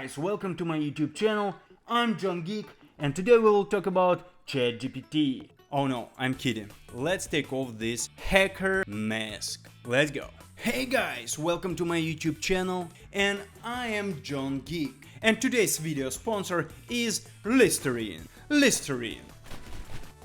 guys, welcome to my YouTube channel. I'm John Geek and today we will talk about ChatGPT. Oh no, I'm kidding. Let's take off this hacker mask. Let's go. Hey guys, welcome to my YouTube channel and I am John Geek. And today's video sponsor is Listerine. Listerine.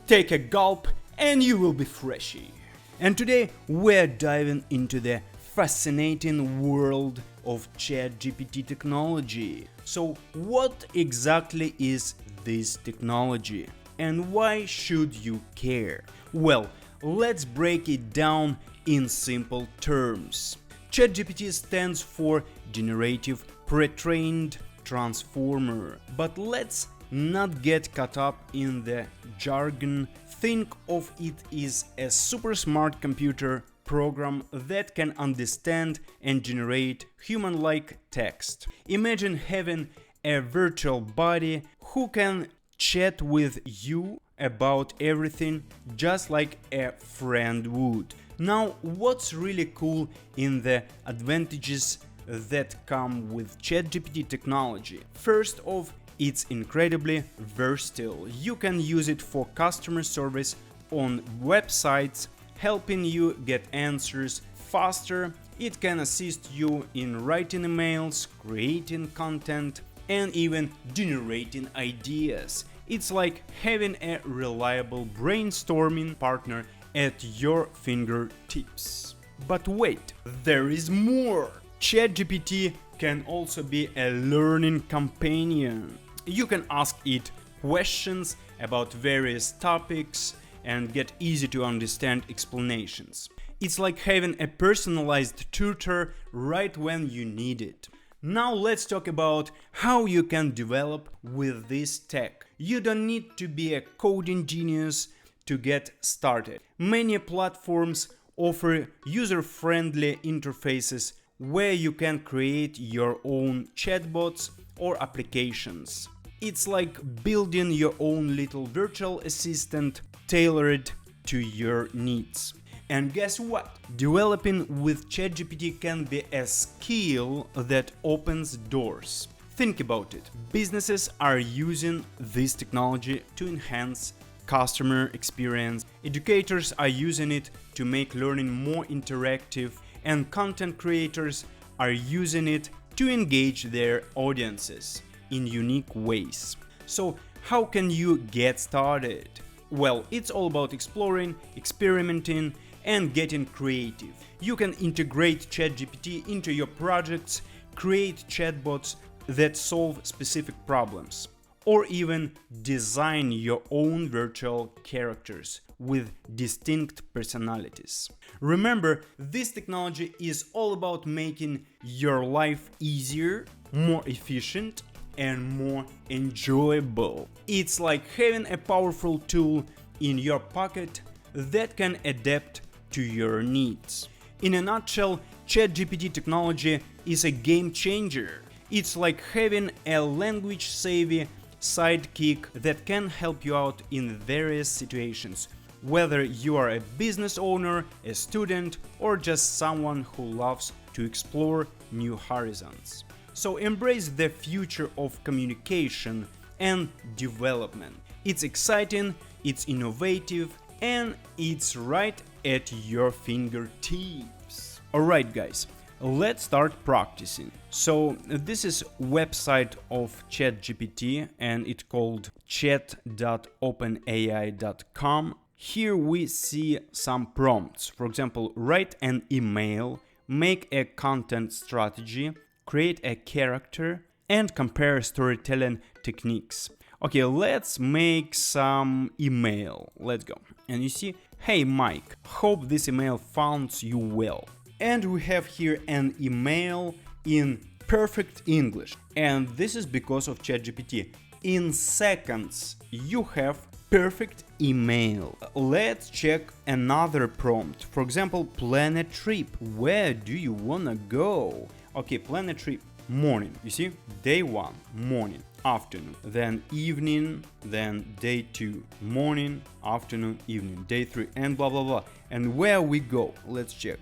Take a gulp and you will be freshy. And today we're diving into the fascinating world of ChatGPT technology. So what exactly is this technology and why should you care? Well, let's break it down in simple terms. ChatGPT stands for Generative Pre-trained Transformer, but let's not get caught up in the jargon. Think of it as a super smart computer program that can understand and generate human-like text. Imagine having a virtual buddy who can chat with you about everything just like a friend would. Now, what's really cool in the advantages that come with ChatGPT technology? First off, it's incredibly versatile. You can use it for customer service on websites, helping you get answers faster. It can assist you in writing emails, creating content, and even generating ideas. It's like having a reliable brainstorming partner at your fingertips. But wait, there is more! ChatGPT can also be a learning companion. You can ask it questions about various topics and get easy to understand explanations. It's like having a personalized tutor right when you need it. Now let's talk about how you can develop with this tech. You don't need to be a coding genius to get started. Many platforms offer user-friendly interfaces where you can create your own chatbots or applications. It's like building your own little virtual assistant tailored to your needs. And guess what? Developing with ChatGPT can be a skill that opens doors. Think about it. Businesses are using this technology to enhance customer experience. Educators are using it to make learning more interactive, and content creators are using it to engage their audiences in unique ways. So how can you get started? Well, it's all about exploring, experimenting, and getting creative. You can integrate ChatGPT into your projects, create chatbots that solve specific problems, or even design your own virtual characters with distinct personalities. Remember, this technology is all about making your life easier, more efficient, and more enjoyable. It's like having a powerful tool in your pocket that can adapt to your needs. In a nutshell, ChatGPT technology is a game changer. It's like having a language-savvy sidekick that can help you out in various situations, whether you are a business owner, a student, or just someone who loves to explore new horizons. So embrace the future of communication and development. It's exciting, it's innovative, and it's right at your fingertips. Alright guys, let's start practicing. So this is website of ChatGPT and it's called chat.openai.com. Here we see some prompts. For example, write an email, make a content strategy, create a character, and compare storytelling techniques. Okay, let's make some email. Let's go. And you see, hey Mike, hope this email finds you well. And we have here an email in perfect English. And this is because of ChatGPT. In seconds, you have perfect email. Let's check another prompt. For example, plan a trip. Where do you wanna go? Okay, plan a trip. Morning, you see, day 1, morning, afternoon, then evening, then day 2, morning, afternoon, evening, day 3, and blah blah blah. And where we go, let's check.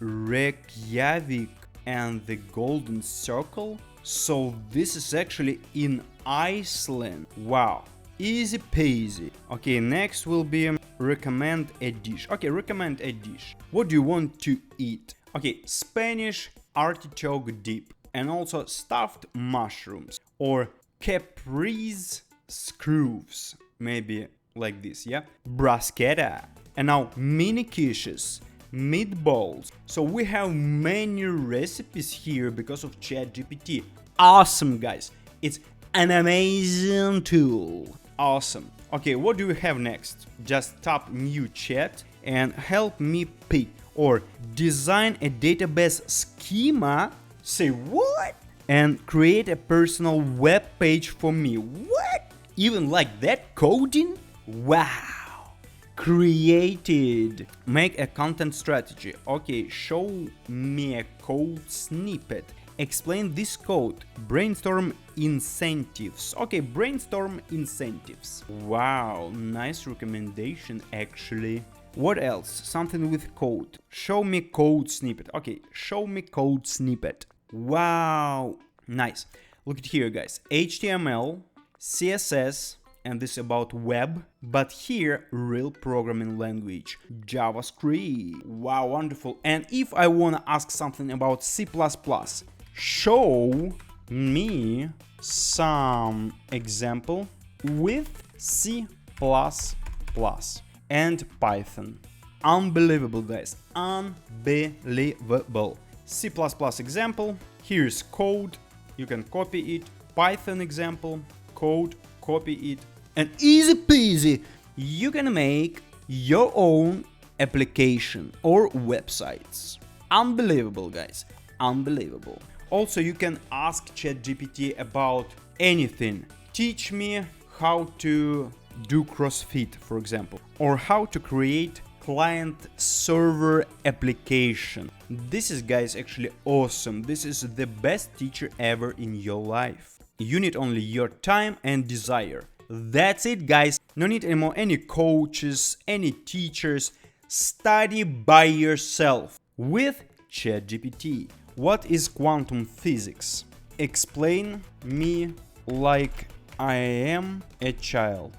Reykjavik and the Golden Circle. So this is actually in Iceland. Wow, easy peasy. Okay, next will be recommend a dish. Okay, recommend a dish. What do you want to eat? Okay, Spanish artichoke dip, and also stuffed mushrooms or caprese screws, maybe like this, yeah? Bruschetta. And now mini quiches, meatballs. So we have many recipes here because of ChatGPT. Awesome, guys. It's an amazing tool. Awesome. Okay, what do we have next? Just tap new chat and help me pick or design a database schema. Say what? And create a personal web page for me. What? Even like that coding? Wow. Created. Make a content strategy. Okay, show me a code snippet. Explain this code. Brainstorm incentives. Okay, brainstorm incentives. Wow, nice recommendation actually. What else? Something with code. Show me code snippet. Okay, show me code snippet. Wow, nice. Look at here, guys. HTML, CSS, and this about web, but here real programming language, JavaScript. Wow, wonderful. And if I want to ask something about C++, show me some example with C++ and Python. Unbelievable, guys, unbelievable. C++ example, here's code, you can copy it. Python example, code, copy it, and easy peasy, you can make your own application or websites. Unbelievable, guys, unbelievable. Also, you can ask ChatGPT about anything. Teach me how to do CrossFit, for example, or how to create client-server application. This is, guys, actually awesome. This is the best teacher ever in your life. You need only your time and desire. That's it, guys. No need anymore any coaches, any teachers. Study by yourself with ChatGPT. What is quantum physics? Explain me like I am a child.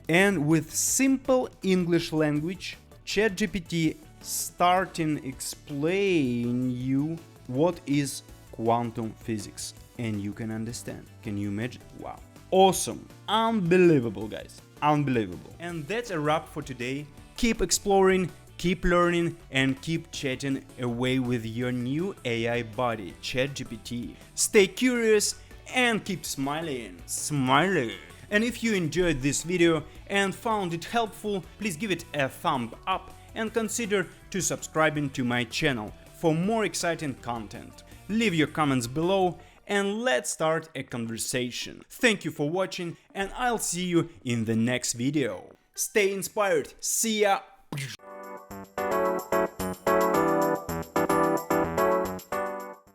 And with simple English language, ChatGPT starting explain you what is quantum physics, and you can understand. Can you imagine? Wow. Awesome. Unbelievable, guys. Unbelievable. And that's a wrap for today. Keep exploring, keep learning, and keep chatting away with your new AI buddy, ChatGPT. Stay curious and keep smiling. Smiling. And if you enjoyed this video and found it helpful, please give it a thumb up and consider to subscribing to my channel for more exciting content. Leave your comments below and let's start a conversation. Thank you for watching, and I'll see you in the next video. Stay inspired. See ya!